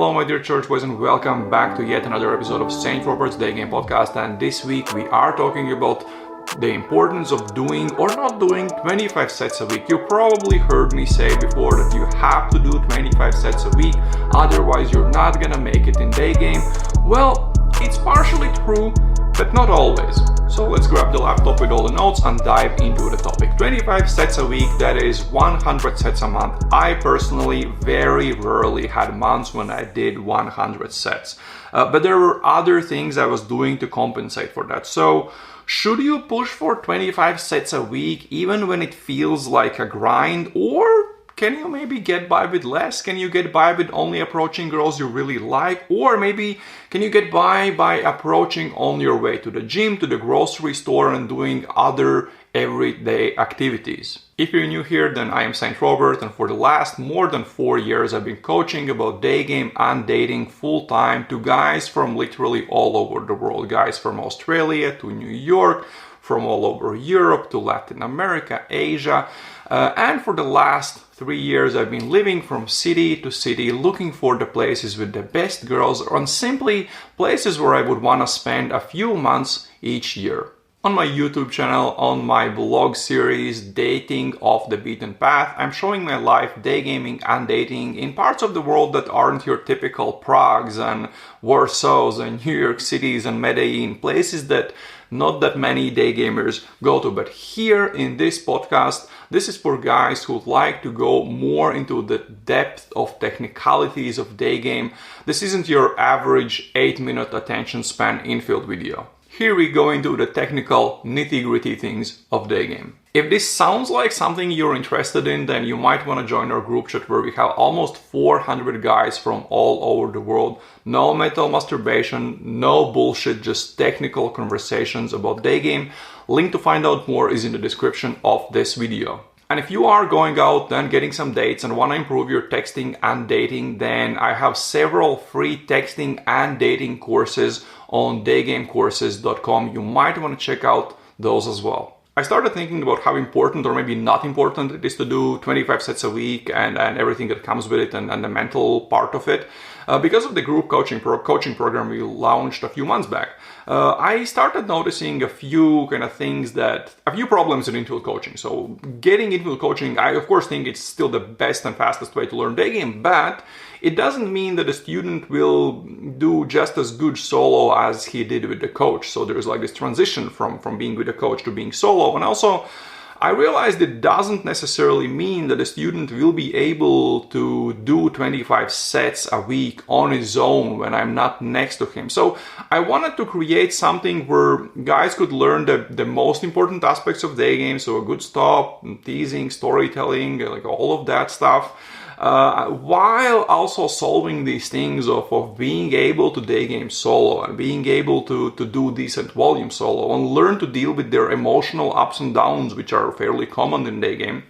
Hello my dear church boys and welcome back to yet another episode of Saint Robert's Day Game Podcast, and this week we are talking about the importance of doing or not doing 25 sets a week. You probably heard me say before that you have to do 25 sets a week, otherwise you're not gonna make it in day game. Well, it's partially true, but not always. So let's grab the laptop with all the notes and dive into the topic. 25 sets a week, that is 100 sets a month. I personally very rarely had months when I did 100 sets. But there were other things I was doing to compensate for that. So should you push for 25 sets a week even when it feels like a grind, or can you maybe get by with less? Can you get by with only approaching girls you really like? Or maybe can you get by approaching on your way to the gym, to the grocery store, and doing other everyday activities? If you're new here, then I am Saint Robert, and for the last more than 4 years I've been coaching about day game and dating full time to guys from literally all over the world. Guys from Australia to New York, from all over Europe to Latin America, Asia. And for the last 3 years, I've been living from city to city, looking for the places with the best girls, or simply places where I would want to spend a few months each year. On my YouTube channel, on my blog series, Dating Off the Beaten Path, I'm showing my life day gaming and dating in parts of the world that aren't your typical Pragues and Warsaws and New York Cities and Medellin, places that not that many day gamers go to. But here in this podcast, this is for guys who would like to go more into the depth of technicalities of day game. This isn't your average 8-minute attention span infield video. Here we go into the technical nitty-gritty things of day game. If this sounds like something you're interested in, then you might want to join our group chat where we have almost 400 guys from all over the world. No mental masturbation, no bullshit, just technical conversations about day game. Link to find out more is in the description of this video. And if you are going out and getting some dates and want to improve your texting and dating, then I have several free texting and dating courses on daygamecourses.com. You might want to check out those as well. I started thinking about how important or maybe not important it is to do 25 sets a week and everything that comes with it and the mental part of it. Because of the group coaching program we launched a few months back, I started noticing a few problems in infield coaching. So getting infield coaching, I of course think it's still the best and fastest way to learn day game, but it doesn't mean that a student will do just as good solo as he did with the coach. So there's like this transition from being with a coach to being solo. And also, I realized it doesn't necessarily mean that a student will be able to do 25 sets a week on his own when I'm not next to him. So I wanted to create something where guys could learn the most important aspects of day game. So a good stop, teasing, storytelling, like all of that stuff. While also solving these things of being able to day game solo and being able to do decent volume solo and learn to deal with their emotional ups and downs, which are fairly common in day game.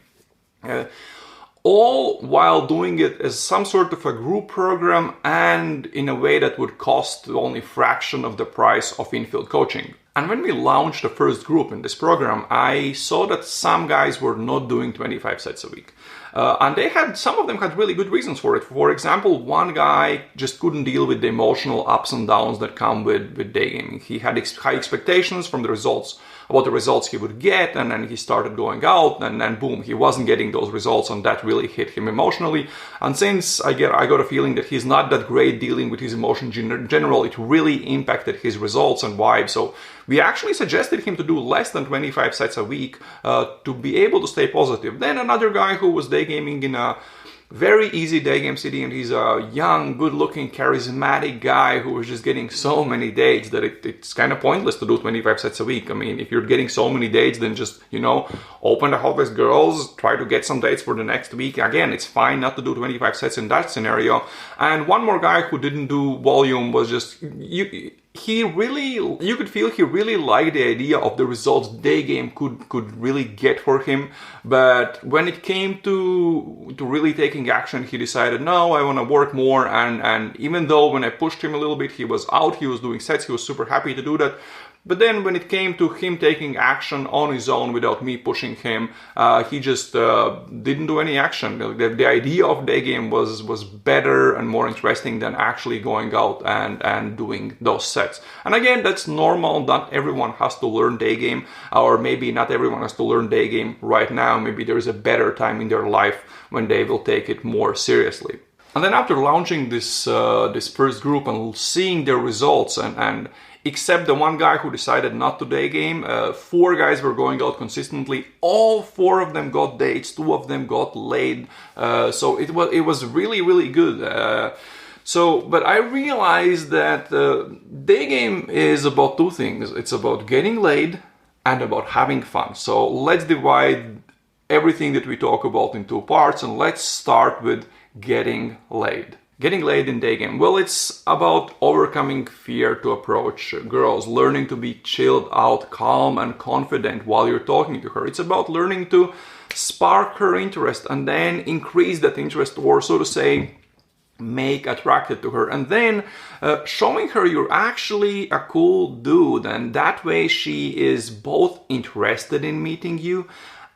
All while doing it as some sort of a group program and in a way that would cost only a fraction of the price of infield coaching. And when we launched the first group in this program, I saw that some guys were not doing 25 sets a week. And some of them had really good reasons for it. For example, one guy just couldn't deal with the emotional ups and downs that come with day gaming. He had high expectations from about the results he would get, and then he started going out, and then boom, he wasn't getting those results, and that really hit him emotionally. And since I got a feeling that he's not that great dealing with his emotions in general, it really impacted his results and vibe. So we actually suggested him to do less than 25 sets a week to be able to stay positive. Then another guy who was day gaming in a very easy day game city, and he's a young, good-looking, charismatic guy who was just getting so many dates that it's kind of pointless to do 25 sets a week. I mean, if you're getting so many dates, then just, open the hottest girls, try to get some dates for the next week. Again, it's fine not to do 25 sets in that scenario. And one more guy who didn't do volume was just, you could feel he really liked the idea of the results day game could really get for him. But when it came to really taking action, he decided, no, I want to work more. And even though when I pushed him a little bit, he was out, he was doing sets, he was super happy to do that. But then when it came to him taking action on his own without me pushing him, he just didn't do any action. The idea of Daygame was better and more interesting than actually going out and doing those sets. And again, that's normal. Not everyone has to learn Daygame, or maybe not everyone has to learn Daygame right now. Maybe there's a better time in their life when they will take it more seriously. And then after launching this first group and seeing their results, and except the one guy who decided not to Daygame, 4 guys were going out consistently. All 4 of them got dates, 2 of them got laid. So it was really, really good. But I realized that Daygame is about 2 things. It's about getting laid and about having fun. So let's divide everything that we talk about in 2 parts, and let's start with getting laid. Getting laid in Daygame. Well, it's about overcoming fear to approach girls, learning to be chilled out, calm and confident while you're talking to her. It's about learning to spark her interest and then increase that interest, or so to say, make attracted to her, and then showing her you're actually a cool dude, and that way she is both interested in meeting you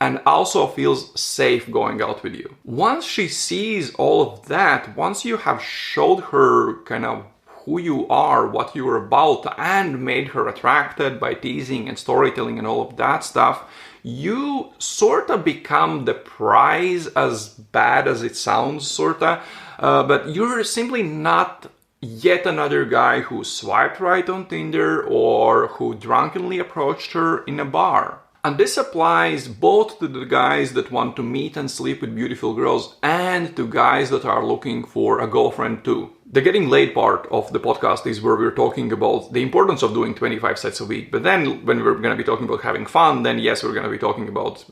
and also feels safe going out with you. Once she sees all of that, once you have showed her kind of who you are, what you're about, and made her attracted by teasing and storytelling and all of that stuff, you sort of become the prize, as bad as it sounds, sorta. But you're simply not yet another guy who swiped right on Tinder or who drunkenly approached her in a bar. And this applies both to the guys that want to meet and sleep with beautiful girls and to guys that are looking for a girlfriend too. The getting laid part of the podcast is where we're talking about the importance of doing 25 sets a week. But then when we're going to be talking about having fun, then yes, we're going to be talking about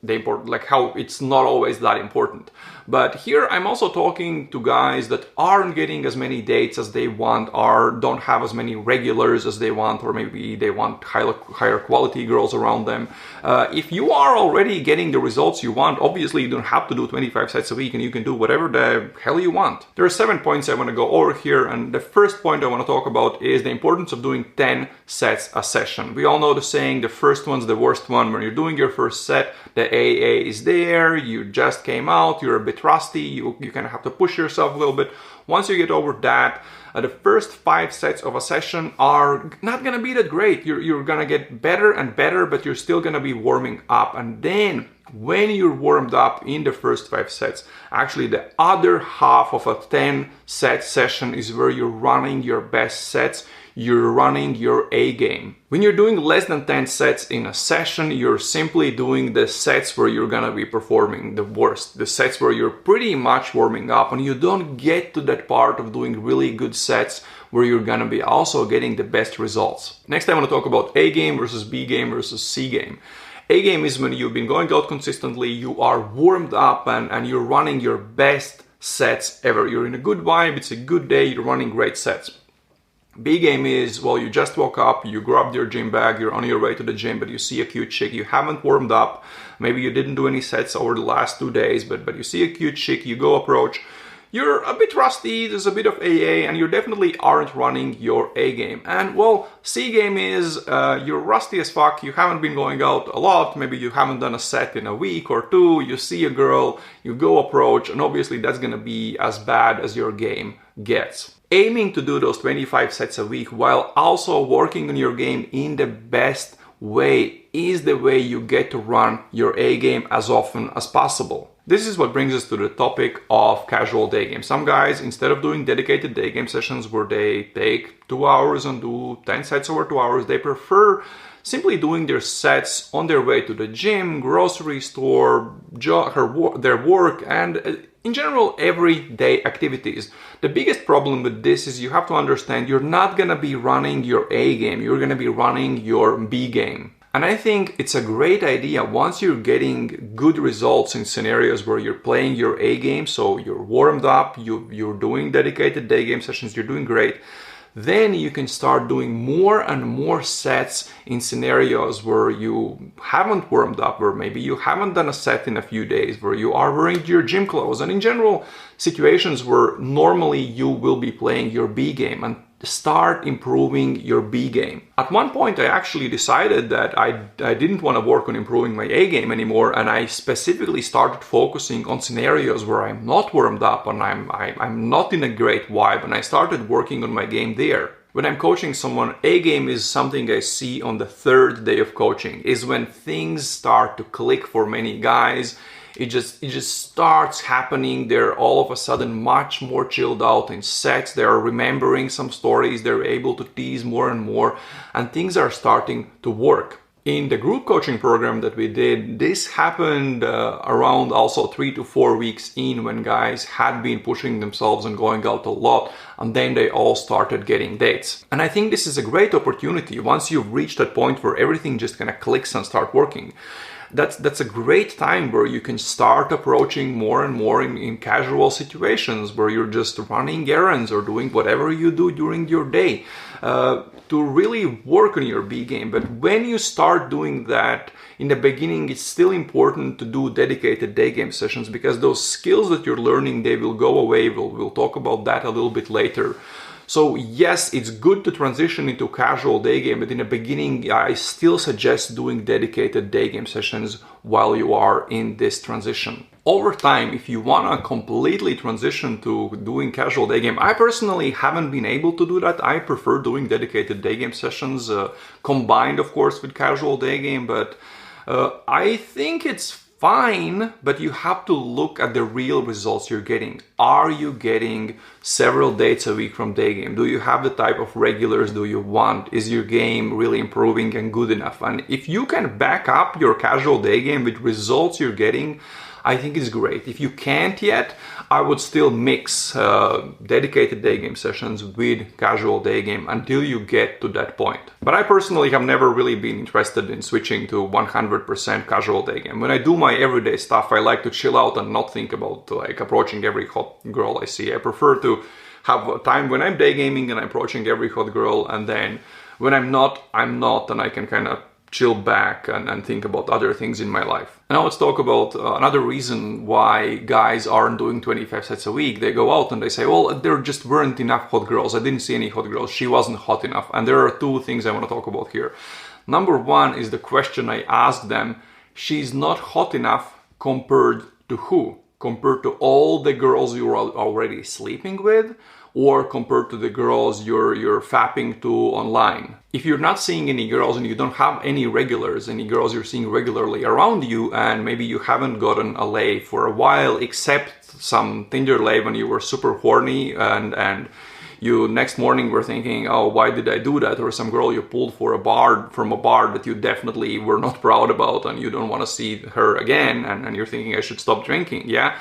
the important, like how it's not always that important. But here I'm also talking to guys that aren't getting as many dates as they want, or don't have as many regulars as they want, or maybe they want higher quality girls around them. If you are already getting the results you want, obviously you don't have to do 25 sets a week, and you can do whatever the hell you want. There are 7 points I want to go over here, and the first point I want to talk about is the importance of doing 10 sets a session. We all know the saying, the first one's the worst one. When you're doing your first set, the AA is there, you just came out, you're a bit rusty, you kind of have to push yourself a little bit. Once you get over that, the first 5 sets of a session are not going to be that great. You're going to get better and better, but you're still going to be warming up. And then when you're warmed up in the first 5 sets, actually the other half of a 10 set session is where you're running your best sets. You're running your A game. When you're doing less than 10 sets in a session, you're simply doing the sets where you're gonna be performing the worst, the sets where you're pretty much warming up, and you don't get to that part of doing really good sets where you're gonna be also getting the best results. Next, I want to talk about A game versus B game versus C game. A game is when you've been going out consistently, you are warmed up and you're running your best sets ever. You're in a good vibe, it's a good day, you're running great sets. B game is, well, you just woke up, you grabbed your gym bag, you're on your way to the gym, but you see a cute chick, you haven't warmed up, maybe you didn't do any sets over the last 2 days, but you see a cute chick, you go approach, you're a bit rusty, there's a bit of AA, and you definitely aren't running your A game. And well, C game is, you're rusty as fuck, you haven't been going out a lot, maybe you haven't done a set in a week or 2, you see a girl, you go approach, and obviously that's gonna be as bad as your game gets. Aiming to do those 25 sets a week while also working on your game in the best way is the way you get to run your A game as often as possible. This is what brings us to the topic of casual day games. Some guys, instead of doing dedicated day game sessions where they take 2 hours and do 10 sets over 2 hours, they prefer simply doing their sets on their way to the gym, grocery store, their work, and in general, everyday activities. The biggest problem with this is you have to understand you're not gonna be running your A game, you're gonna be running your B game. And I think it's a great idea once you're getting good results in scenarios where you're playing your A game, so you're warmed up, you're doing dedicated day game sessions, you're doing great. Then you can start doing more and more sets in scenarios where you haven't warmed up, where maybe you haven't done a set in a few days, where you are wearing your gym clothes, and in general situations where normally you will be playing your B game. And start improving your B game. At one point, I actually decided that I didn't want to work on improving my A game anymore, and I specifically started focusing on scenarios where I'm not warmed up and I'm not in a great vibe, and I started working on my game there. When I'm coaching someone, A game is something I see on the third day of coaching, is when things start to click for many guys. It just starts happening. They're all of a sudden much more chilled out in sets. They're remembering some stories. They're able to tease more and more, and things are starting to work. In the group coaching program that we did, this happened around also 3 to 4 weeks in, when guys had been pushing themselves and going out a lot, and then they all started getting dates. And I think this is a great opportunity once you've reached that point where everything just kind of clicks and start working. That's a great time where you can start approaching more and more in casual situations where you're just running errands or doing whatever you do during your day to really work on your B game. But when you start doing that, in the beginning, it's still important to do dedicated day game sessions, because those skills that you're learning, they will go away. We'll talk about that a little bit later. So yes, it's good to transition into casual day game, but in the beginning, I still suggest doing dedicated day game sessions while you are in this transition. Over time, if you want to completely transition to doing casual day game, I personally haven't been able to do that. I prefer doing dedicated day game sessions, combined, of course, with casual day game, but I think it's fine, but you have to look at the real results you're getting. Are you getting several dates a week from day game? Do you have the type of regulars do you want? Is your game really improving and good enough? And if you can back up your casual day game with results you're getting, I think it's great. If you can't yet, I would still mix dedicated day game sessions with casual day game until you get to that point. But I personally have never really been interested in switching to 100% casual day game. When I do my everyday stuff, I like to chill out and not think about like approaching every hot girl I see. I prefer to have a time when I'm day gaming and I'm approaching every hot girl, and then when I'm not, and I can kind of chill back and think about other things in my life. Now let's talk about another reason why guys aren't doing 25 sets a week. They go out and they say, well, there just weren't enough hot girls. I didn't see any hot girls. She wasn't hot enough. And there are two things I want to talk about here. Number one is the question I asked them. She's not hot enough compared to who? Compared to all the girls you're already sleeping with, or compared to the girls you're fapping to online. If you're not seeing any girls and you don't have any regulars, any girls you're seeing regularly around you, and maybe you haven't gotten a lay for a while, except some Tinder lay when you were super horny and you next morning were thinking, oh, why did I do that? Or some girl you pulled from a bar that you definitely were not proud about and you don't want to see her again, and you're thinking I should stop drinking, yeah?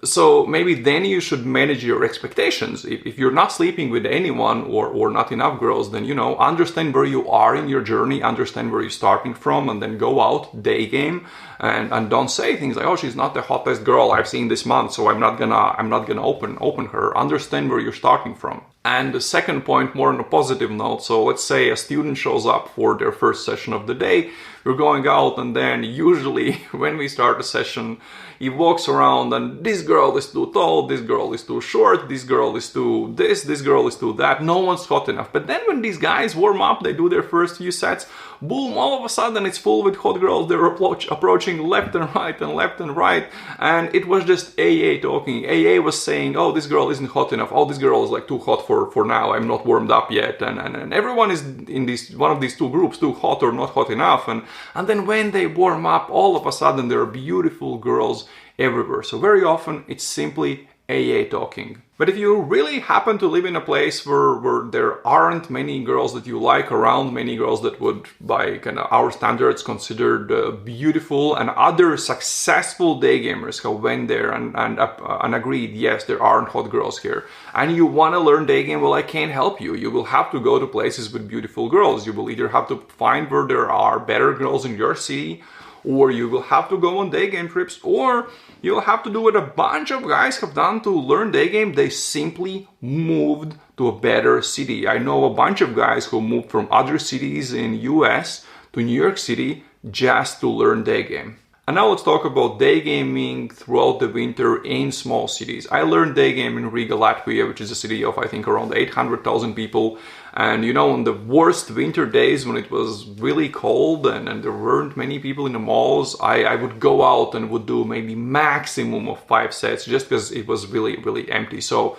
So maybe then you should manage your expectations. If you're not sleeping with anyone or not enough girls, then, understand where you are in your journey, understand where you're starting from, and then go out, day game, and don't say things like, oh, she's not the hottest girl I've seen this month, so I'm not gonna open her. Understand where you're starting from. And the second point, more on a positive note, so let's say a student shows up for their first session of the day, we're going out, and then usually when we start a session, he walks around and this girl is too tall, this girl is too short, this girl is too this girl is too that, no one's hot enough. But then when these guys warm up, they do their first few sets, boom, all of a sudden it's full with hot girls. They're approaching left and right, and it was just AA talking. AA was saying, oh, this girl isn't hot enough, oh, this girl is like too hot for now, I'm not warmed up yet, and everyone is in one of these two groups, too hot or not hot enough, and then when they warm up, all of a sudden there are beautiful girls everywhere. So very often it's simply AA talking. But if you really happen to live in a place where there aren't many girls that you like around, many girls that would, by kind of our standards, considered beautiful, and other successful day gamers who went there and agreed, yes, there aren't hot girls here, and you want to learn day game, well, I can't help you. You will have to go to places with beautiful girls. You will either have to find where there are better girls in your city, or you will have to go on day game trips, or you'll have to do what a bunch of guys have done to learn day game. They simply moved to a better city. I know a bunch of guys who moved from other cities in US to New York City just to learn day game. And now let's talk about day gaming throughout the winter in small cities. I learned day game in Riga, Latvia, which is a city of I think around 800,000 people. And on the worst winter days when it was really cold and there weren't many people in the malls, I would go out and would do maybe maximum of 5 sets just because it was really, really empty. So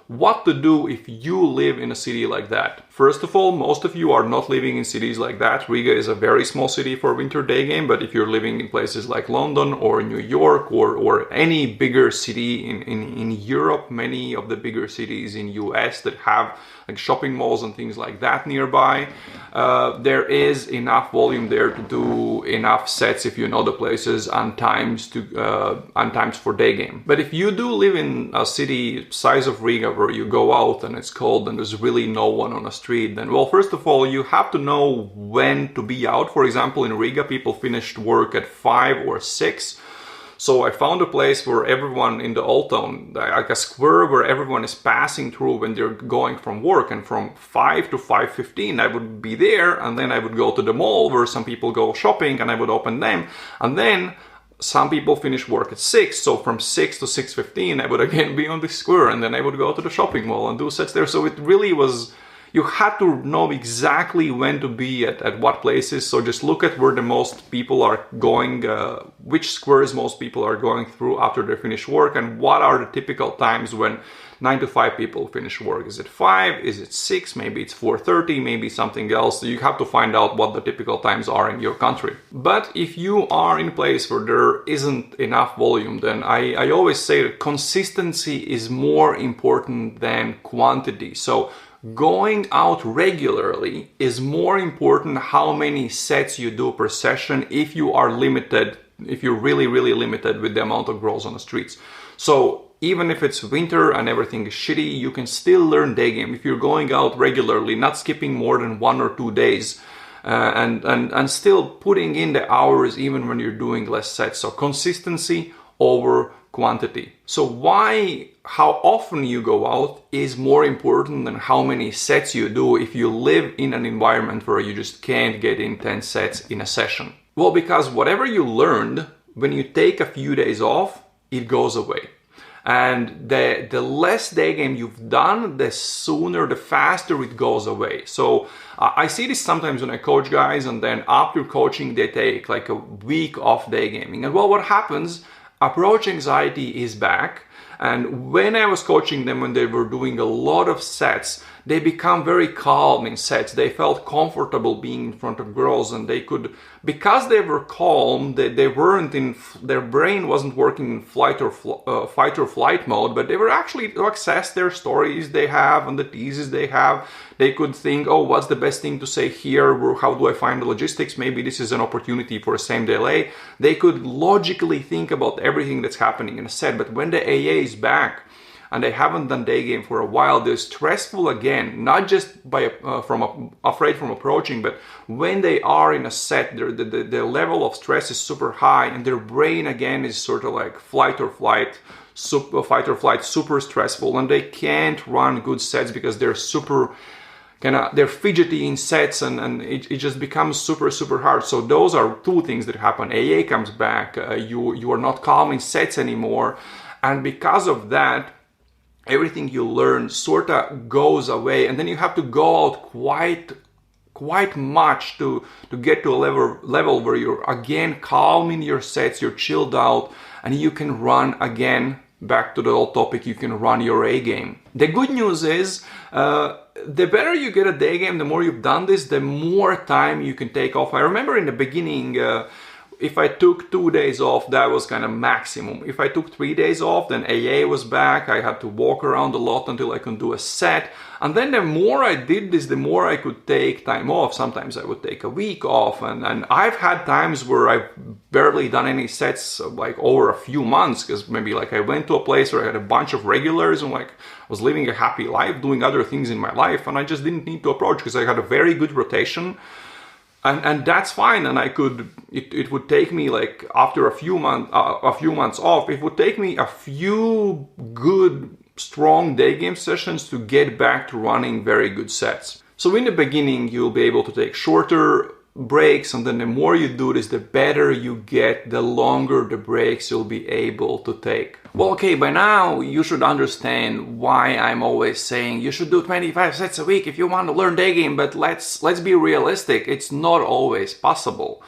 what to do if you live in a city like that? First of all, most of you are not living in cities like that. Riga is a very small city for winter day game, but if you're living in places like London or New York or any bigger city in Europe, many of the bigger cities in US that have like shopping malls and things like that nearby, there is enough volume there to do enough sets if you know the places and times for day game. But if you do live in a city size of Riga where you go out and it's cold and there's really no one on the street, then well, first of all, you have to know when to be out. For example, in Riga, people finished work at 5 or 6. So I found a place where everyone in the old town, like a square where everyone is passing through when they're going from work, and from 5 to 5:15 I would be there, and then I would go to the mall where some people go shopping and I would open them, and then some people finish work at 6, so from 6 to 6:15 I would again be on the square, and then I would go to the shopping mall and do sets there. So it really was, you had to know exactly when to be at what places. So just look at where the most people are going, which squares most people are going through after they finish work, and what are the typical times when 9 to 5 people finish work. Is it 5? Is it 6? Maybe it's 4:30, maybe something else. So you have to find out what the typical times are in your country. But if you are in a place where there isn't enough volume, then I always say that consistency is more important than quantity. So going out regularly is more important how many sets you do per session if you are limited, if you're really, really limited with the amount of girls on the streets. So even if it's winter and everything is shitty, you can still learn day game if you're going out regularly, not skipping more than 1 or 2 days, and still putting in the hours even when you're doing less sets. So consistency over quantity. So how often you go out is more important than how many sets you do if you live in an environment where you just can't get in 10 sets in a session. Well, because whatever you learned, when you take a few days off, it goes away. And the less day game you've done, the sooner, the faster it goes away. So I see this sometimes when I coach guys, and then after coaching, they take like a week off day gaming. And well, what happens? Approach anxiety is back. And when I was coaching them, when they were doing a lot of sets, they become very calm in sets. They felt comfortable being in front of girls, and they could, because they were calm, they weren't in, their brain wasn't working in fight or flight mode, but they were actually to access their stories they have and the teases they have. They could think, oh, what's the best thing to say here? How do I find the logistics? Maybe this is an opportunity for a same delay. They could logically think about everything that's happening in a set. But when the AA is back and they haven't done day game for a while, they're stressful again, not just afraid from approaching, but when they are in a set, the level of stress is super high, and their brain again is sort of like fight or flight, super stressful, and they can't run good sets because they're they're fidgety in sets, and it just becomes super hard. So those are 2 things that happen. AA comes back, you are not calm in sets anymore, and because of that, everything you learn sort of goes away, and then you have to go out quite much to get to a level where you're again calm in your sets, you're chilled out, and you can run again. Back to the old topic, you can run your A game. The good news is, the better you get a day game, the more you've done this, the more time you can take off. I remember in the beginning, if I took 2 days off, that was kind of maximum. If I took 3 days off, then AA was back. I had to walk around a lot until I could do a set. And then the more I did this, the more I could take time off. Sometimes I would take a week off. And I've had times where I've barely done any sets like over a few months, because maybe like I went to a place where I had a bunch of regulars and like I was living a happy life, doing other things in my life, and I just didn't need to approach because I had a very good rotation. And that's fine, and I could. It would take me like after a few months off. It would take me a few good, strong day game sessions to get back to running very good sets. So in the beginning, you'll be able to take shorter breaks, and then the more you do this, the better you get, the longer the breaks you'll be able to take. Well, okay, by now you should understand why I'm always saying you should do 25 sets a week if you want to learn Daygame, but let's be realistic. It's not always possible.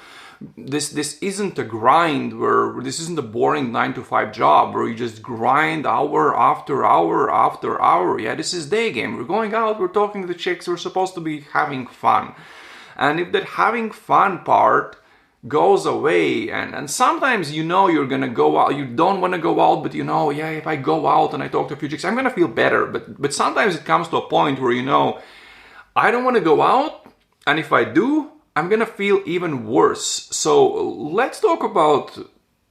This isn't a grind where this isn't a boring 9-to-5 job where you just grind hour after hour after hour. Yeah, this is Daygame. We're going out, we're talking to the chicks, we're supposed to be having fun. And if that having fun part goes away, and sometimes you're gonna go out, you don't want to go out, but yeah, if I go out and I talk to a few chicks, I'm gonna feel better. But sometimes it comes to a point where I don't want to go out, and if I do, I'm gonna feel even worse. So let's talk about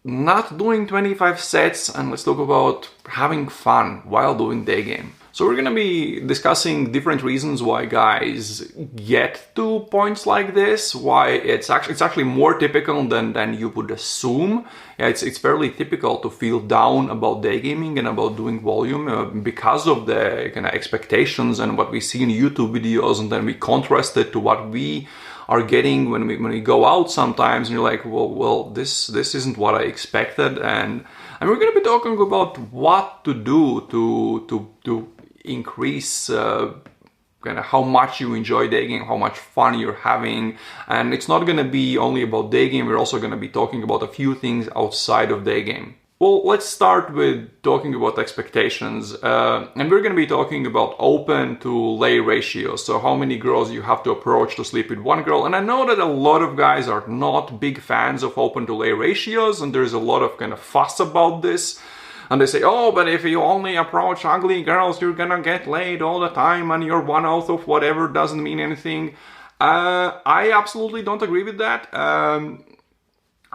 not doing 25 sets, and let's talk about having fun while doing Daygame. So we're gonna be discussing different reasons why guys get to points like this, why it's actually more typical than you would assume. Yeah, it's fairly typical to feel down about daygaming and about doing volume because of the kind of expectations and what we see in YouTube videos, and then we contrast it to what we are getting when we go out sometimes, and you're like, well, this isn't what I expected, and we're gonna be talking about what to do to increase kind of how much you enjoy Daygame, how much fun you're having. And it's not gonna be only about Daygame, we're also gonna be talking about a few things outside of Daygame. Well, let's start with talking about expectations, and we're going to be talking about open to lay ratios, so how many girls you have to approach to sleep with one girl. And I know that a lot of guys are not big fans of open to lay ratios, and there's a lot of kind of fuss about this, and they say, oh, but if you only approach ugly girls, you're gonna get laid all the time, and your 1/8 of whatever doesn't mean anything. I absolutely don't agree with that.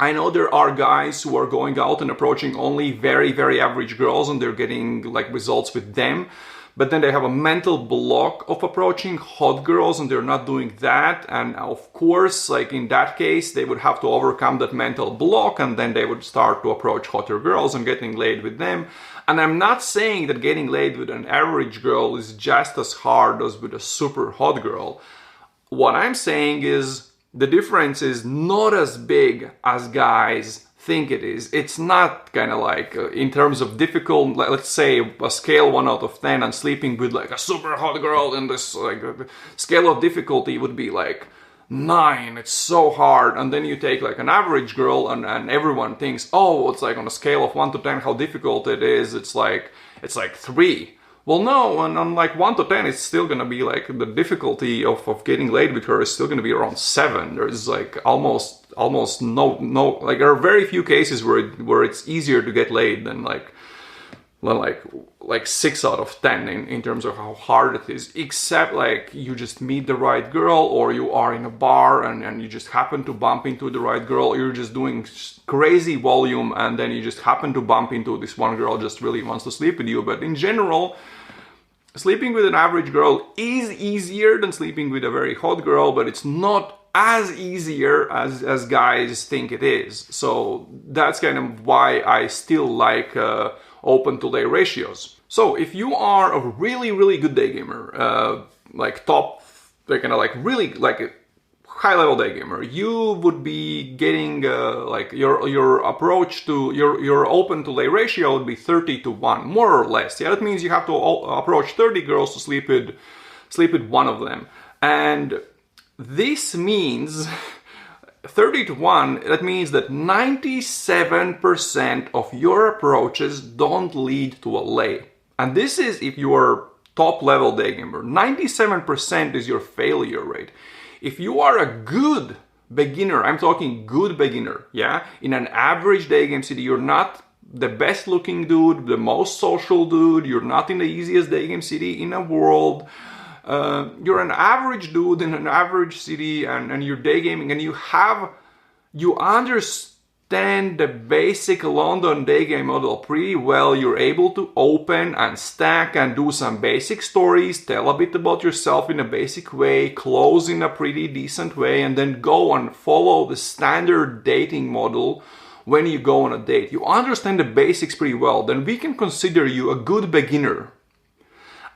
I know there are guys who are going out and approaching only very, very average girls, and they're getting like results with them. But then they have a mental block of approaching hot girls, and they're not doing that. And of course, like in that case, they would have to overcome that mental block, and then they would start to approach hotter girls and getting laid with them. And I'm not saying that getting laid with an average girl is just as hard as with a super hot girl. What I'm saying is, the difference is not as big as guys think it is. It's not kind of like, in terms of difficult, let's say a scale 1 out of 10 and sleeping with like a super hot girl, in this like scale of difficulty would be like 9. It's so hard. And then you take like an average girl, and everyone thinks, oh, it's like on a scale of 1 to 10 how difficult it is. It's like 3. Well, no, and on like 1 to 10, it's still gonna be like the difficulty of getting laid with her is still gonna be around 7. There's like almost no, like there are very few cases where it's easier to get laid than like 6 out of 10 in terms of how hard it is, except like you just meet the right girl, or you are in a bar and you just happen to bump into the right girl, you're just doing crazy volume, and then you just happen to bump into this one girl just really wants to sleep with you. But in general, sleeping with an average girl is easier than sleeping with a very hot girl, but it's not as easier as guys think it is. So that's kind of why I still like open to lay ratios. So if you are a really, really good day gamer, like top, like kind of like really like a high level day gamer, you would be getting like your approach to your open to lay ratio would be 30-1, more or less. Yeah, that means you have to approach 30 girls to sleep with one of them, and this means 30-1, that means that 97% of your approaches don't lead to a lay. And this is if you are top level day gamer. 97% is your failure rate. If you are a good beginner, I'm talking good beginner, yeah? In an average Daygame city, you're not the best looking dude, the most social dude, you're not in the easiest Daygame city in the world. You're an average dude in an average city, and you're daygaming, and you understand the basic London daygame model pretty well. You're able to open and stack and do some basic stories, tell a bit about yourself in a basic way, close in a pretty decent way, and then go and follow the standard dating model when you go on a date. You understand the basics pretty well, then we can consider you a good beginner.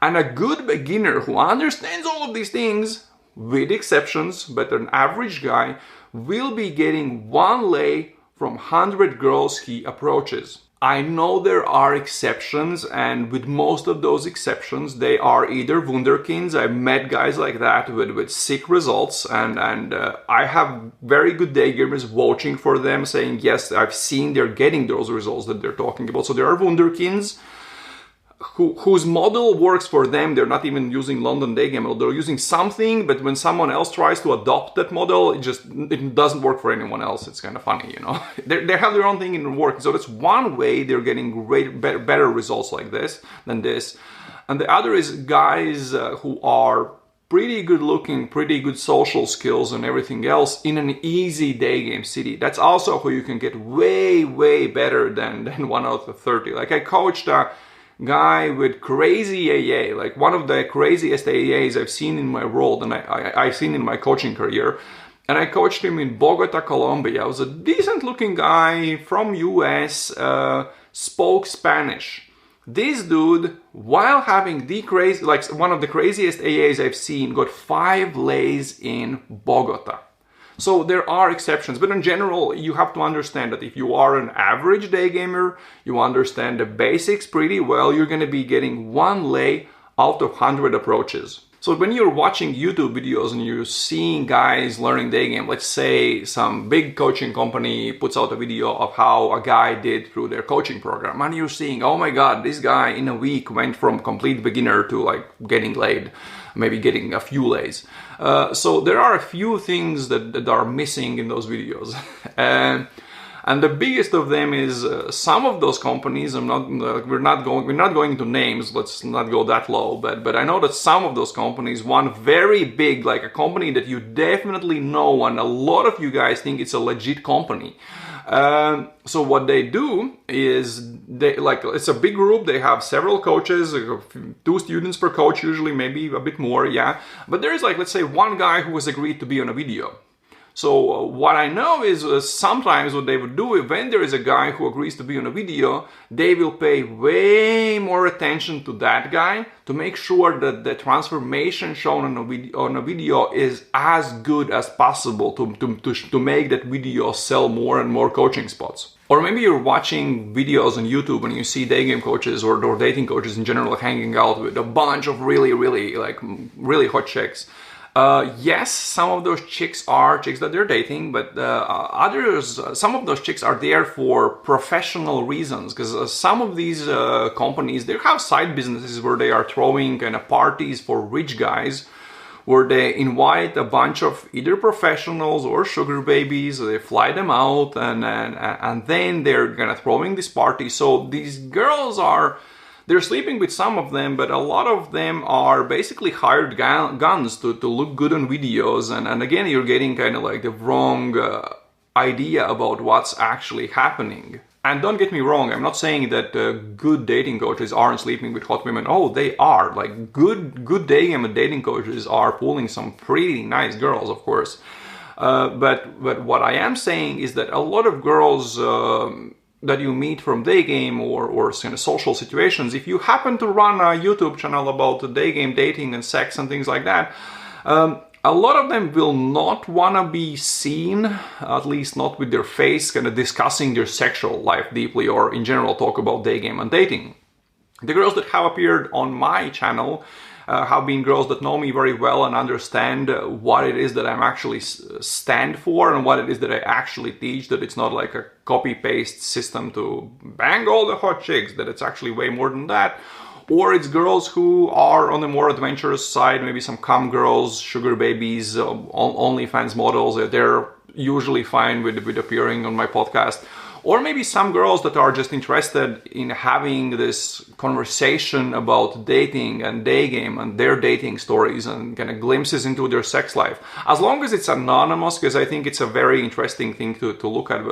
And a good beginner who understands all of these things with exceptions, but an average guy will be getting 1 lay from 100 girls he approaches. I know there are exceptions, and with most of those exceptions, they are either wunderkinds. I've met guys like that with sick results, and I have very good day gamers vouching for them, saying, yes, I've seen they're getting those results that they're talking about. So there are wunderkinds whose model works for them. They're not even using London Daygame model. They're using something, but when someone else tries to adopt that model, it doesn't work for anyone else. It's kind of funny, you know. They have their own thing in work. So that's one way they're getting better results like this than this. And the other is guys who are pretty good looking, pretty good social skills and everything else in an easy day game city. That's also who you can get way better than 1 out of 30. Like I coached guy with crazy AA, like one of the craziest AAs I've seen in my world and I've seen in my coaching career. And I coached him in Bogota, Colombia. I was a decent looking guy from US, spoke Spanish. This dude, while having one of the craziest AAs I've seen, got 5 lays in Bogota. So there are exceptions, but in general, you have to understand that if you are an average day gamer, you understand the basics pretty well, you're going to be getting 1 lay out of 100 approaches. So when you're watching YouTube videos and you're seeing guys learning day game, let's say some big coaching company puts out a video of how a guy did through their coaching program, and you're seeing, oh my God, this guy in a week went from complete beginner to like getting laid, maybe getting a few lays. So there are a few things that are missing in those videos. And the biggest of them is some of those companies. We're not going to names. Let's not go that low. But I know that some of those companies, one very big, like a company that you definitely know, and a lot of you guys think it's a legit company. So what they do is it's a big group. They have several coaches, 2 students per coach, usually, maybe a bit more, yeah. But there is let's say one guy who has agreed to be on a video. So what I know is sometimes what they would do, when there is a guy who agrees to be on a video, they will pay way more attention to that guy to make sure that the transformation shown on a video is as good as possible to make that video sell more and more coaching spots. Or maybe you're watching videos on YouTube and you see day game coaches or dating coaches in general hanging out with a bunch of really hot chicks. Yes, some of those chicks are chicks that they're dating, but some of those chicks are there for professional reasons, because some of these companies, they have side businesses where they are throwing kind of parties for rich guys, where they invite a bunch of either professionals or sugar babies. They fly them out, and then they're kind of throwing this party. So these girls they're sleeping with some of them, but a lot of them are basically hired guns to look good on videos. And again, you're getting kind of like the wrong idea about what's actually happening. And don't get me wrong, I'm not saying that good dating coaches aren't sleeping with hot women. Oh, they are. Like good dating and dating coaches are pulling some pretty nice girls, of course. But what I am saying is that a lot of girls that you meet from day game or kind of social situations, if you happen to run a YouTube channel about day game dating and sex and things like that, a lot of them will not want to be seen, at least not with their face, kind of discussing their sexual life deeply or in general talk about day game and dating. The girls that have appeared on my channel have been girls that know me very well and understand what it is that I'm actually stand for and what it is that I actually teach, that it's not like a copy-paste system to bang all the hot chicks, that it's actually way more than that. Or it's girls who are on the more adventurous side, maybe some cam girls, sugar babies, OnlyFans models. They're usually fine with appearing on my podcast. Or maybe some girls that are just interested in having this conversation about dating and day game and their dating stories and kind of glimpses into their sex life. As long as it's anonymous, because I think it's a very interesting thing to look at.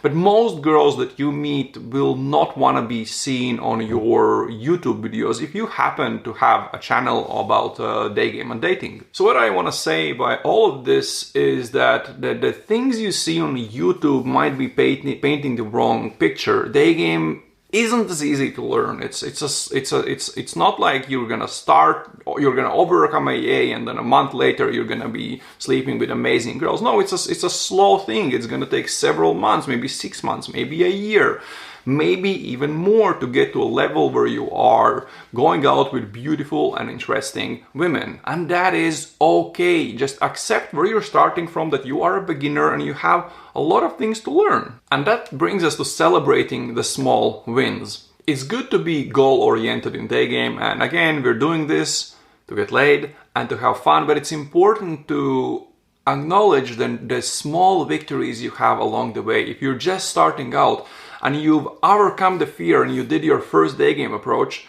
But most girls that you meet will not want to be seen on your YouTube videos if you happen to have a channel about day game and dating. So what I want to say by all of this is that the things you see on YouTube might be painting the wrong picture. Day game isn't as easy to learn. It's not like you're gonna start, you're gonna overcome AA and then a month later you're gonna be sleeping with amazing girls. No, it's a slow thing. It's gonna take several months, maybe 6 months, maybe a year, maybe even more to get to a level where you are going out with beautiful and interesting women. And that is okay. Just accept where you're starting from, that you are a beginner and you have a lot of things to learn. And that brings us to celebrating the small wins. It's good to be goal-oriented in day game, and again, we're doing this to get laid and to have fun, but it's important to acknowledge the small victories you have along the way. If you're just starting out and you've overcome the fear and you did your first day game approach,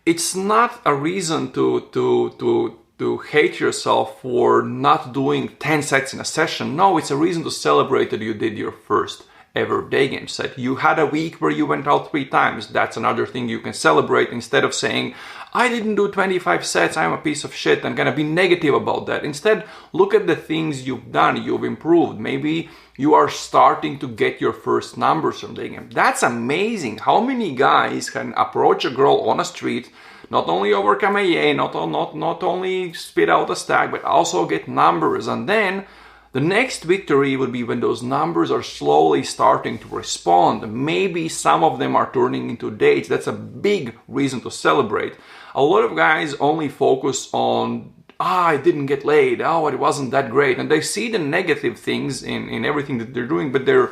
it's not a reason to hate yourself for not doing 10 sets in a session. No, it's a reason to celebrate that you did your first ever day game set. You had a week where you went out 3 times. That's another thing you can celebrate, instead of saying, I didn't do 25 sets, I'm a piece of shit, and gonna be negative about that. Instead, look at the things you've done, you've improved. Maybe you are starting to get your first numbers from day game. That's amazing. How many guys can approach a girl on a street, not only overcome AA, not only spit out a stack, but also get numbers. And then the next victory would be when those numbers are slowly starting to respond. Maybe some of them are turning into dates. That's a big reason to celebrate. A lot of guys only focus on, I didn't get laid, oh, it wasn't that great. And they see the negative things in everything that they're doing, but they're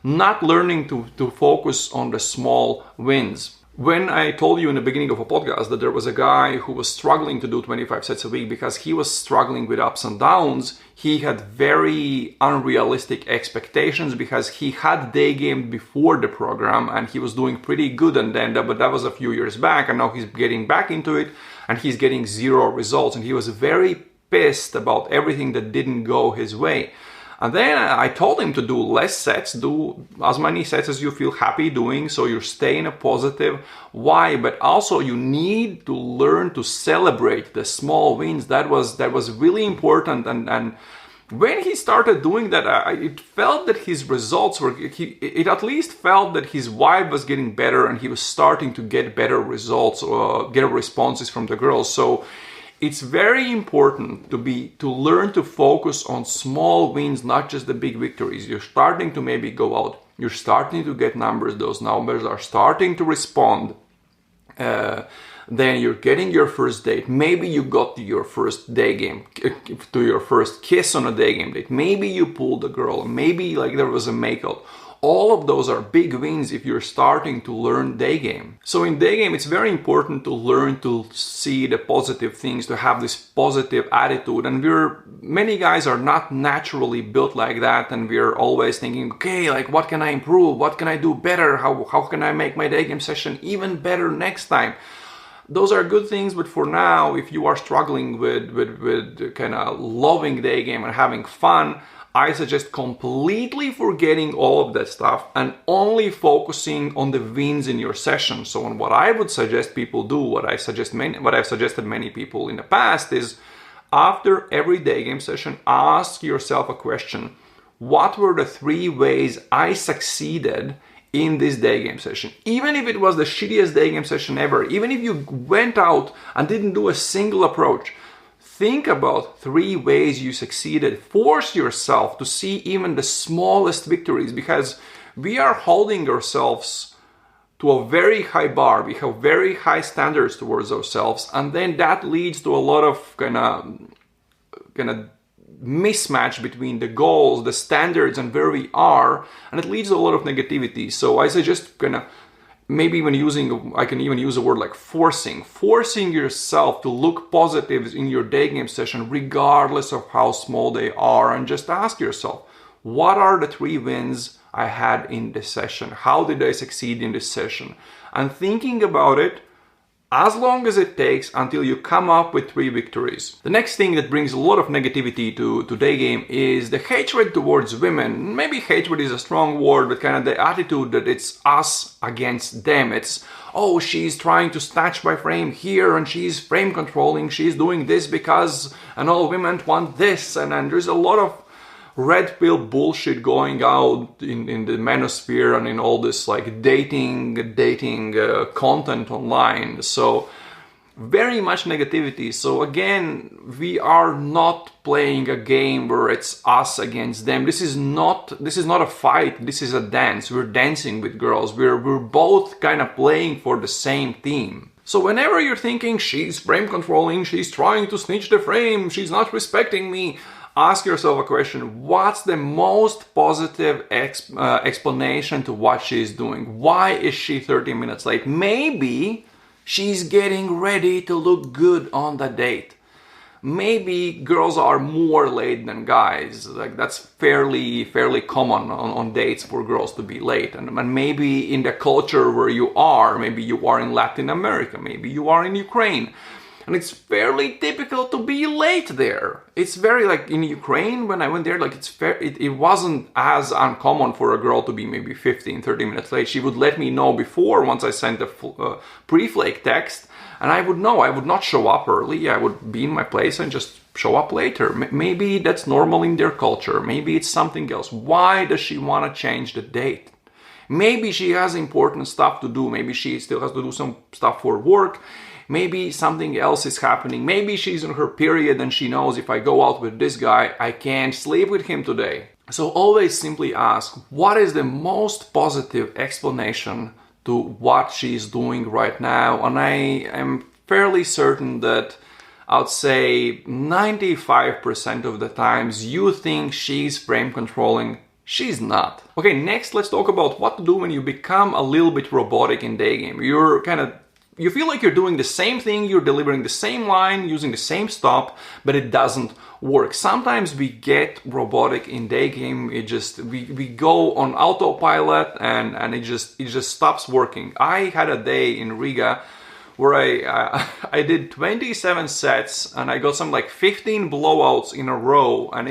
not learning to focus on the small wins. When I told you in the beginning of a podcast that there was a guy who was struggling to do 25 sets a week because he was struggling with ups and downs, he had very unrealistic expectations because he had day gamed before the program and he was doing pretty good, and then but that was a few years back, and now he's getting back into it and he's getting 0 results, and he was very pissed about everything that didn't go his way. And then I told him to do less sets, do as many sets as you feel happy doing, so you're staying a positive. Why? But also you need to learn to celebrate the small wins. That was really important. And when he started doing that, it felt that his results were, it at least felt that his vibe was getting better and he was starting to get better results or get responses from the girls. So it's very important to learn to focus on small wins, not just the big victories. You're starting to maybe go out. You're starting to get numbers. Those numbers are starting to respond. Then you're getting your first date. Maybe you got to your first day game, to your first kiss on a day game date. Maybe you pulled a girl. Maybe like there was a makeout. All of those are big wins if you're starting to learn day game. So in day game, it's very important to learn to see the positive things, to have this positive attitude. And many guys are not naturally built like that, and we're always thinking, okay, like what can I improve? What can I do better? How can I make my day game session even better next time? Those are good things, but for now, if you are struggling with kind of loving day game and having fun, I suggest completely forgetting all of that stuff and only focusing on the wins in your session. So what I would suggest people do, what I've suggested many people in the past, is after every day game session, ask yourself a question. What were the 3 ways I succeeded in this day game session? Even if it was the shittiest day game session ever, even if you went out and didn't do a single approach, think about 3 ways you succeeded. Force yourself to see even the smallest victories, because we are holding ourselves to a very high bar. We have very high standards towards ourselves, and then that leads to a lot of kind of mismatch between the goals, the standards, and where we are, and it leads to a lot of negativity. So I suggest maybe I can even use a word like forcing yourself to look positive in your day game session, regardless of how small they are, and just ask yourself, what are the 3 wins I had in this session? How did I succeed in this session? And thinking about it as long as it takes until you come up with 3 victories. The next thing that brings a lot of negativity to day game is the hatred towards women. Maybe hatred is a strong word, but kind of the attitude that it's us against them. It's, oh, she's trying to snatch my frame here and she's frame controlling, she's doing this because, and all women want this. And there's a lot of red pill bullshit going out in the manosphere and in all this like dating content online. So very much negativity. So again, we are not playing a game where it's us against them. This is not a fight. This is a dance. We're dancing with girls. We're both kind of playing for the same theme. So whenever you're thinking she's frame controlling, she's trying to snitch the frame, she's not respecting me, ask yourself a question. What's the most positive explanation to what she's doing? Why is she 30 minutes late? Maybe she's getting ready to look good on the date. Maybe girls are more late than guys. Like that's fairly common on dates for girls to be late. And maybe in the culture where you are, maybe you are in Latin America, maybe you are in Ukraine, and it's fairly typical to be late there. It's very like in Ukraine when I went there, like it wasn't as uncommon for a girl to be maybe 15-30 minutes late. She would let me know before once I sent a pre-flake text, and I would know. I would not show up early. I would be in my place and just show up later. Maybe that's normal in their culture. Maybe it's something else. Why does she want to change the date? Maybe she has important stuff to do. Maybe she still has to do some stuff for work. Maybe something else is happening. Maybe she's in her period and she knows if I go out with this guy, I can't sleep with him today. So always simply ask, what is the most positive explanation to what she's doing right now? And I am fairly certain that I'd say 95% of the times you think she's frame controlling. She's not. Okay, next let's talk about what to do when you become a little bit robotic in Daygame. You feel like you're doing the same thing, you're delivering the same line, using the same stop, but it doesn't work. Sometimes we get robotic in Daygame. We go on autopilot and it just stops working. I had a day in Riga where I did 27 sets and I got some like 15 blowouts in a row, and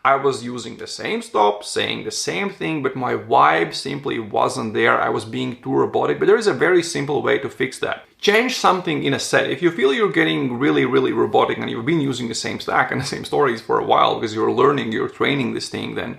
I was using the same stop, saying the same thing, but my vibe simply wasn't there. I was being too robotic, but there is a very simple way to fix that. Change something in a set. If you feel you're getting really robotic and you've been using the same stack and the same stories for a while because you're learning, you're training this thing, then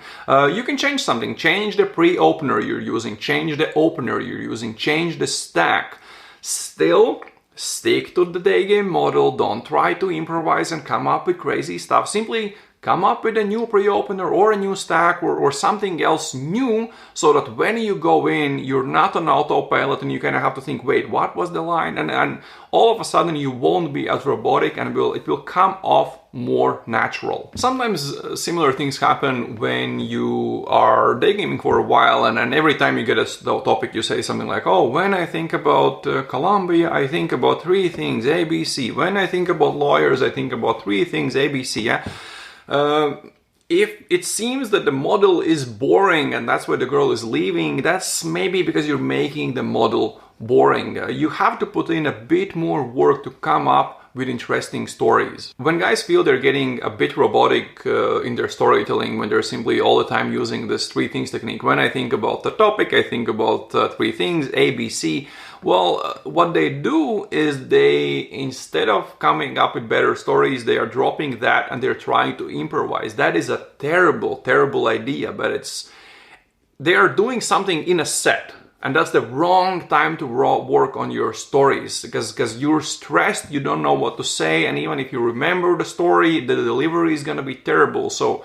you can change something. Change the pre-opener you're using, change the opener you're using, change the stack. Still, stick to the Daygame model. Don't try to improvise and come up with crazy stuff. Simply come up with a new pre-opener or a new stack or something else new, so that when you go in, you're not on autopilot and you kind of have to think, wait, what was the line? And all of a sudden you won't be as robotic and it will come off more natural. Sometimes similar things happen when you are daygaming for a while, and every time you get a topic you say something like, oh, when I think about Colombia, I think about 3 things, ABC. When I think about lawyers, I think about 3 things, ABC. Yeah? If it seems that the model is boring and that's why the girl is leaving, that's maybe because you're making the model boring. You have to put in a bit more work to come up with interesting stories. When guys feel they're getting a bit robotic in their storytelling, when they're simply all the time using this 3 things technique, when I think about the topic, I think about 3 things, A, B, C. Well, what they do is instead of coming up with better stories, they are dropping that and they're trying to improvise. That is a terrible idea, but they are doing something in a set. And that's the wrong time to work on your stories, because you're stressed, you don't know what to say, and even if you remember the story, the delivery is gonna be terrible. So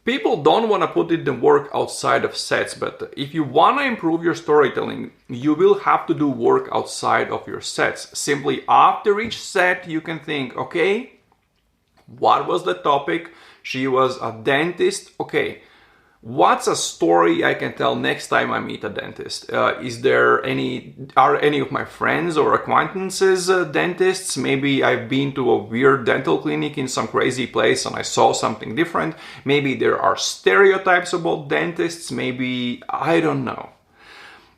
people don't want to put in the work outside of sets, but if you want to improve your storytelling, you will have to do work outside of your sets. Simply after each set, you can think, okay, what was the topic? She was a dentist. Okay. What's a story I can tell next time I meet a dentist? Are any of my friends or acquaintances dentists? Maybe I've been to a weird dental clinic in some crazy place and I saw something different. Maybe there are stereotypes about dentists. Maybe, I don't know.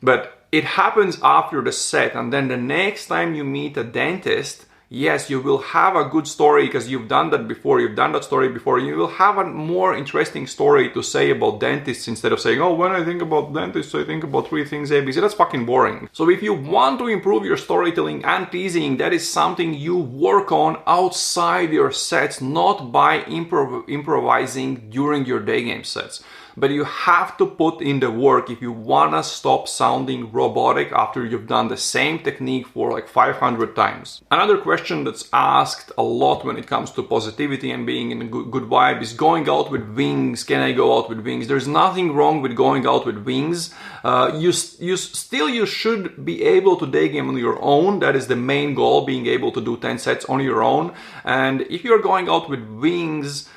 But it happens after the set, and then the next time you meet a dentist, yes, you will have a good story because you've done that before, you've done that story before, you will have a more interesting story to say about dentists instead of saying, oh, when I think about dentists, I think about 3 things ABC. That's fucking boring. So if you want to improve your storytelling and teasing, that is something you work on outside your sets, not by improvising during your day game sets. But you have to put in the work if you want to stop sounding robotic after you've done the same technique for like 500 times. Another question that's asked a lot when it comes to positivity and being in a good vibe is going out with wings. Can I go out with wings? There's nothing wrong with going out with wings. You should be able to day game on your own. That is the main goal, being able to do 10 sets on your own. And if you're going out with wings,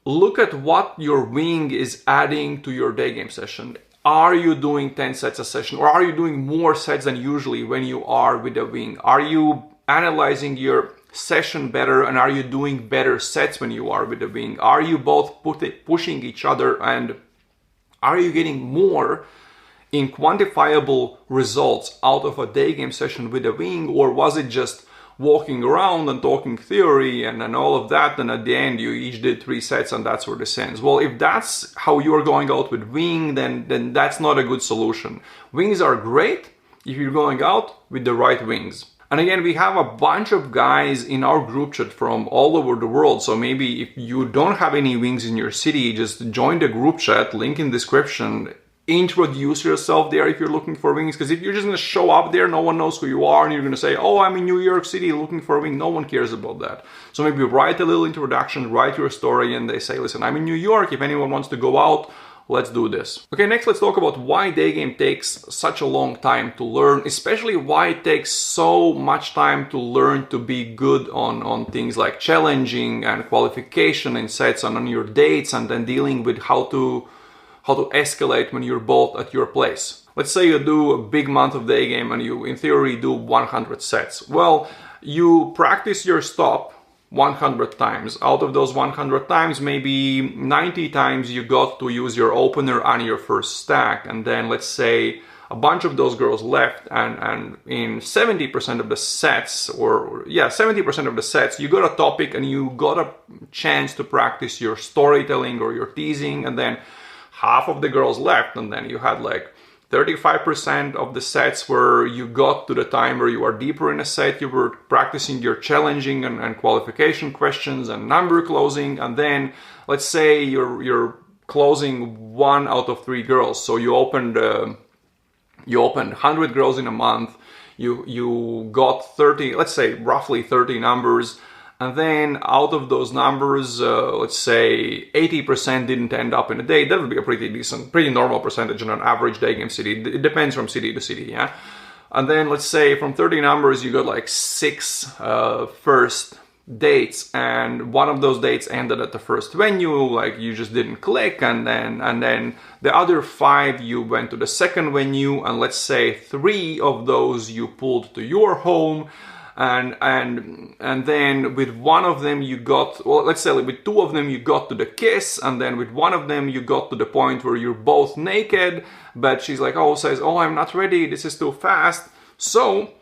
look at what your wing is adding to your day game session. Are you doing 10 sets a session, or are you doing more sets than usually when you are with a wing? Are you analyzing your session better, and are you doing better sets when you are with a wing? Are you both pushing each other, and are you getting more in quantifiable results out of a day game session with a wing, or was it just walking around and talking theory and all of that, and at the end you each did 3 sets and that's where this ends? Well, if that's how you're going out with wing, then that's not a good solution. Wings are great if you're going out with the right wings. And again, we have a bunch of guys in our group chat from all over the world. So maybe if you don't have any wings in your city, just join the group chat, link in description. Introduce yourself there if you're looking for wings, because if you're just going to show up there, no one knows who you are, and you're going to say, oh, I'm in New York City looking for a wing. No one cares about that. So maybe write a little introduction, write your story, and they say, listen, I'm in New York. If anyone wants to go out, let's do this. Okay, next let's talk about why day game takes such a long time to learn, especially why it takes so much time to learn to be good on things like challenging and qualification in sets and on your dates, and then dealing with how to escalate when you're both at your place. Let's say you do a big month of day game and you in theory do 100 sets. Well, you practice your stop 100 times. Out of those 100 times, maybe 90 times you got to use your opener on your first stack, and then let's say a bunch of those girls left, and in 70% of the sets, 70% of the sets, you got a topic and you got a chance to practice your storytelling or your teasing, and then half of the girls left, and then you had like 35% of the sets where you got to the time where you are deeper in a set, you were practicing your challenging and qualification questions and number closing, and then let's say you're closing 1 out of 3 girls. So you opened 100 girls in a month, you got 30, let's say roughly 30 numbers. And then out of those numbers, let's say 80% didn't end up in a day. That would be a pretty normal percentage in an average day game city. It depends from city to city, yeah? And then let's say from 30 numbers, you got like 6 first dates, and one of those dates ended at the first venue, like you just didn't click, and then the other 5 you went to the second venue, and let's say 3 of those you pulled to your home. And then with one of them you got, well, let's say with 2 of them you got to the kiss, and then with one of them you got to the point where you're both naked, but she's like, oh, I'm not ready, this is too fast. So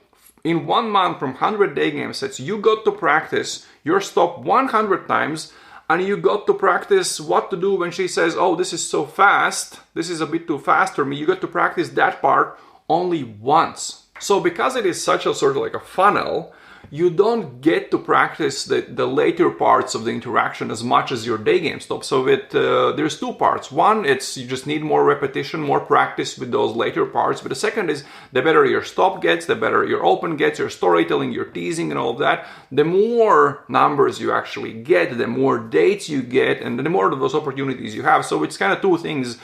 in 1 month from 100 day game sets, you got to practice your stop 100 times, and you got to practice what to do when she says, oh, this is so fast, this is a bit too fast for me. You got to practice that part only once. So because it is such a sort of like a funnel, you don't get to practice the later parts of the interaction as much as your day game stop. So there's 2 parts. One, it's you just need more repetition, more practice with those later parts. But the second is the better your stop gets, the better your open gets, your storytelling, your teasing and all of that, the more numbers you actually get, the more dates you get, and the more of those opportunities you have. So it's kind of 2 things.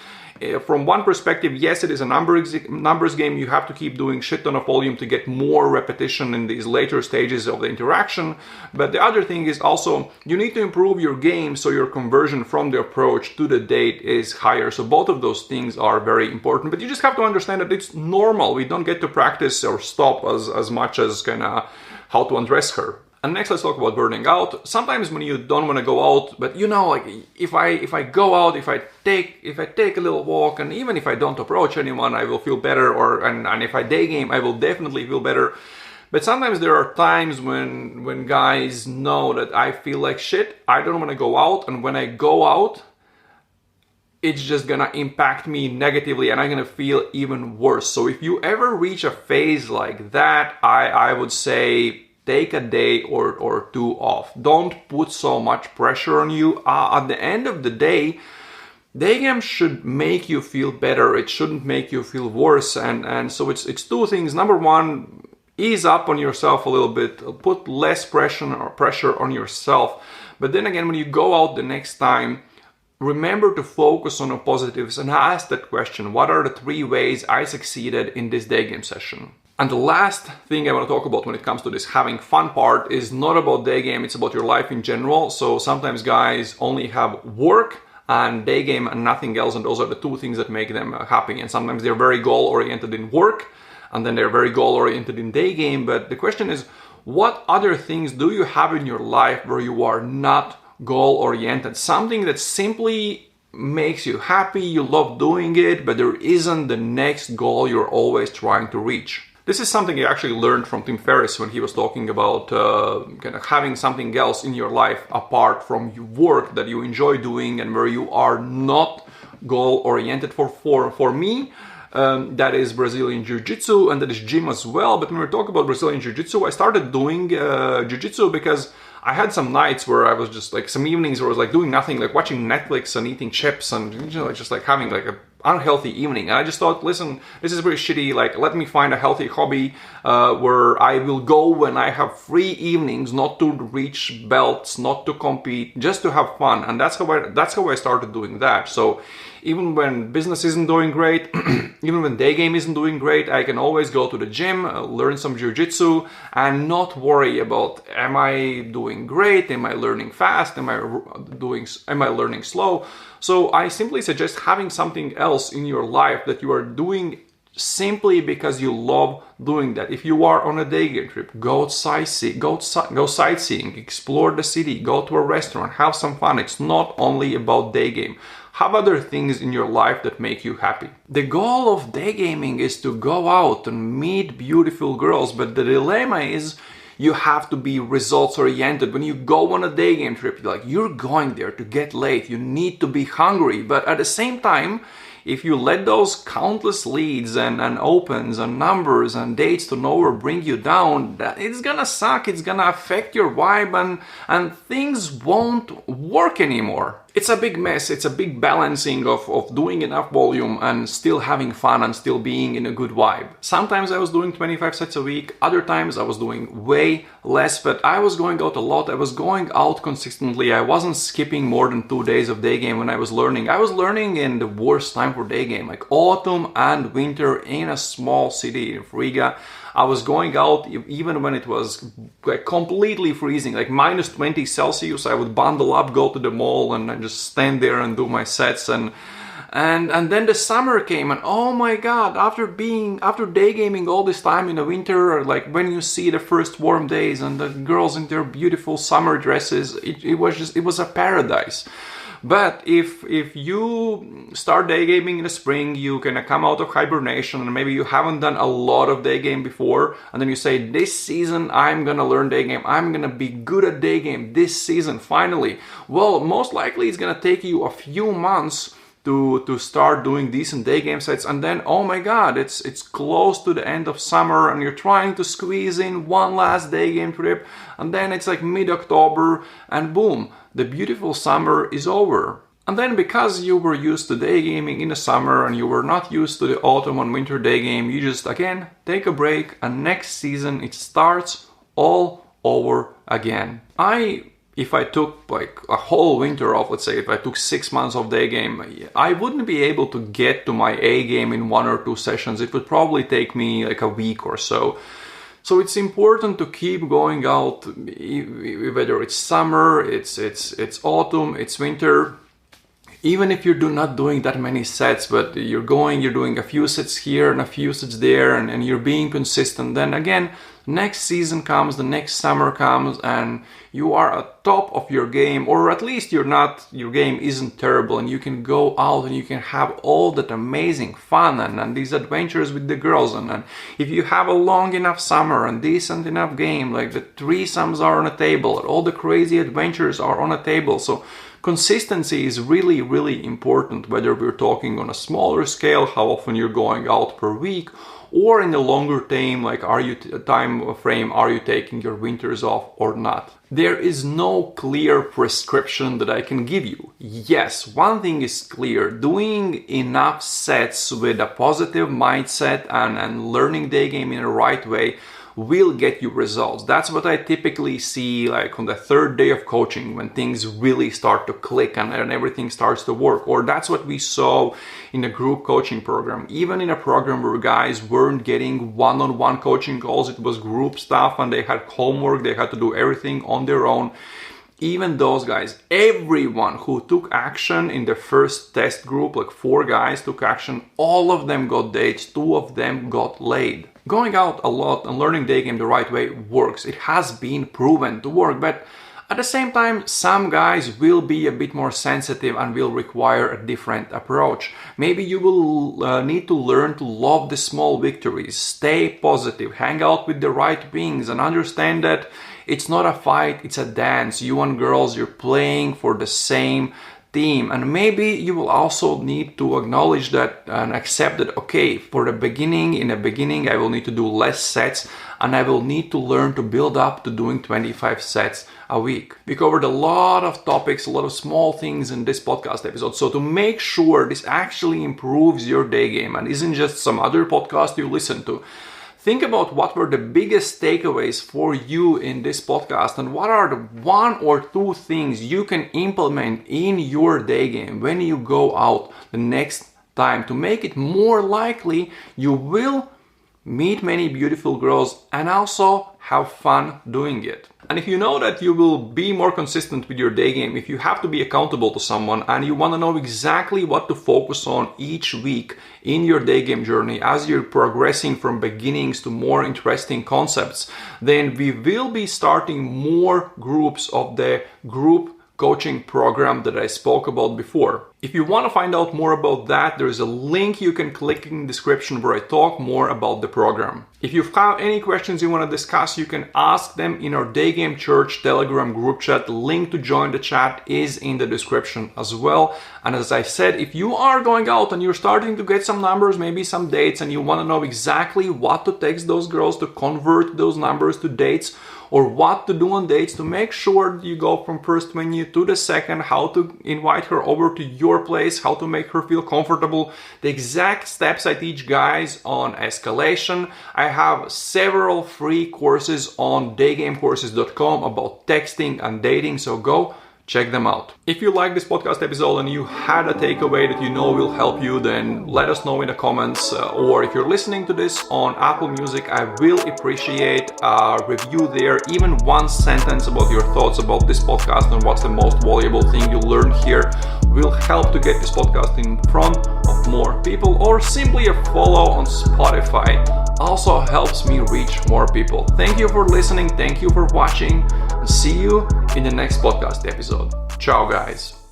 From one perspective, yes, it is a numbers game. You have to keep doing shit ton of volume to get more repetition in these later stages of the interaction. But the other thing is also you need to improve your game so your conversion from the approach to the date is higher. So both of those things are very important. But you just have to understand that it's normal. We don't get to practice or stop as much as kind of how to undress her. And next, let's talk about burning out. Sometimes when you don't want to go out, but you know, like if I go out, if I take a little walk, and even if I don't approach anyone, I will feel better. And if I day game, I will definitely feel better. But sometimes there are times when guys know that I feel like shit, I don't want to go out, and when I go out, it's just gonna impact me negatively and I'm gonna feel even worse. So if you ever reach a phase like that, I would say take a day or two off. Don't put so much pressure on you. At the end of the day, day game should make you feel better. It shouldn't make you feel worse. And so it's two things. Number one, ease up on yourself a little bit. Put less pressure on yourself. But then again, when you go out the next time, remember to focus on the positives and ask that question: what are the 3 ways I succeeded in this day game session? And the last thing I want to talk about when it comes to this having fun part is not about day game, it's about your life in general. So sometimes guys only have work and day game and nothing else, and those are the 2 things that make them happy. And sometimes they're very goal oriented in work, and then they're very goal oriented in day game. But the question is, what other things do you have in your life where you are not goal oriented? Something that simply makes you happy, you love doing it, but there isn't the next goal you're always trying to reach. This is something I actually learned from Tim Ferriss when he was talking about kind of having something else in your life apart from your work that you enjoy doing and where you are not goal oriented. For me, that is Brazilian Jiu-Jitsu, and that is gym as well. But when we talk about Brazilian Jiu-Jitsu, I started doing Jiu-Jitsu because I had some nights where I was just like, some evenings where I was like doing nothing, like watching Netflix and eating chips and, you know, just like having like a unhealthy evening. And I just thought, listen, this is pretty shitty. Like, let me find a healthy hobby where I will go when I have free evenings, not to reach belts, not to compete, just to have fun. And that's how I started doing that. So even when business isn't doing great, even when day game isn't doing great, I can always go to the gym, learn some jiu-jitsu, and not worry about, am I doing great? Am I learning fast? Am I learning slow? So I simply suggest having something else in your life that you are doing simply because you love doing that. If you are on a day game trip, go sightseeing, explore the city, go to a restaurant, have some fun. It's not only about day game. Have other things in your life that make you happy. The goal of day gaming is to go out and meet beautiful girls, but the dilemma is you have to be results oriented. When you go on a day game trip, you're going there to get late. You need to be hungry, but at the same time, if you let those countless leads and opens and numbers and dates to nowhere bring you down, it's gonna suck, it's gonna affect your vibe, and things won't work anymore. It's a big mess, it's a big balancing of doing enough volume and still having fun and still being in a good vibe. Sometimes I was doing 25 sets a week, other times I was doing way less, but I was going out a lot, I was going out consistently, I wasn't skipping more than 2 days of day game when I was learning. I was learning in the worst time for day game, like autumn and winter in a small city in Riga. I was going out even when it was like completely freezing, like minus 20 Celsius. I would bundle up, go to the mall, and just stand there and do my sets. And then the summer came, and oh my god! After day gaming all this time in the winter, or like when you see the first warm days and the girls in their beautiful summer dresses, it was a paradise. But if you start day gaming in the spring, you can come out of hibernation and maybe you haven't done a lot of day game before, and then you say, this season I'm gonna learn day game, I'm gonna be good at day game this season finally. Well, most likely it's gonna take you a few months to start doing decent day game sets, and then oh my god, it's close to the end of summer and you're trying to squeeze in one last day game trip, and then it's like mid-October and boom, the beautiful summer is over. And then because you were used to day gaming in the summer and you were not used to the autumn and winter day game, you just again take a break, and next season it starts all over again. If I took like a whole winter off, let's say if I took 6 months of day game, I wouldn't be able to get to my A game in 1 or 2 sessions. It would probably take me like a week or so. So it's important to keep going out, whether it's summer, it's autumn, it's winter. Even if you're not doing that many sets, but you're doing a few sets here and a few sets there, and you're being consistent, then again, next season comes, the next summer comes, and you are at top of your game, or at least your game isn't terrible, and you can go out and you can have all that amazing fun and these adventures with the girls, and if you have a long enough summer and decent enough game, like the threesomes are on a table, and all the crazy adventures are on a table. So consistency is really, really important, whether we're talking on a smaller scale, how often you're going out per week, or in the longer time, like are you taking your winters off or not? There is no clear prescription that I can give you. Yes, one thing is clear: doing enough sets with a positive mindset and learning day game in the right way will get you results. That's what I typically see like on the third day of coaching, when things really start to click and everything starts to work. Or that's what we saw in a group coaching program. Even in a program where guys weren't getting one-on-one coaching calls, it was group stuff and they had homework, they had to do everything on their own. Even those guys, everyone who took action in the first test group, like 4 guys took action, all of them got dates, 2 of them got laid. Going out a lot and learning day game the right way works. It has been proven to work, but at the same time, some guys will be a bit more sensitive and will require a different approach. Maybe you will need to learn to love the small victories, stay positive, hang out with the right wings, and understand that it's not a fight, it's a dance. You and girls, you're playing for the same team. And maybe you will also need to acknowledge that and accept that, okay, in the beginning I will need to do less sets, and I will need to learn to build up to doing 25 sets a week. We covered a lot of topics, a lot of small things in this podcast episode. So to make sure this actually improves your day game and isn't just some other podcast you listen to, think about what were the biggest takeaways for you in this podcast, and what are the 1 or 2 things you can implement in your day game when you go out the next time to make it more likely you will meet many beautiful girls and also have fun doing it. And if you know that you will be more consistent with your day game, if you have to be accountable to someone and you want to know exactly what to focus on each week in your day game journey as you're progressing from beginnings to more interesting concepts, then we will be starting more groups of the group coaching program that I spoke about before. If you want to find out more about that, there is a link you can click in the description where I talk more about the program. If you have any questions you want to discuss, you can ask them in our Day Game Church Telegram group chat. The link to join the chat is in the description as well. And as I said, if you are going out and you're starting to get some numbers, maybe some dates, and you want to know exactly what to text those girls to convert those numbers to dates, or what to do on dates to make sure you go from first menu to the second, how to invite her over to your place, how to make her feel comfortable, the exact steps I teach guys on escalation. I have several free courses on daygamecourses.com about texting and dating, so go check them out. If you like this podcast episode and you had a takeaway that you know will help you, then let us know in the comments. Or if you're listening to this on Apple Music, I will appreciate a review there. Even 1 sentence about your thoughts about this podcast and what's the most valuable thing you learned here will help to get this podcast in front of more people. Or simply a follow on Spotify also helps me reach more people. Thank you for listening. Thank you for watching. And see you in the next podcast episode. Ciao, guys.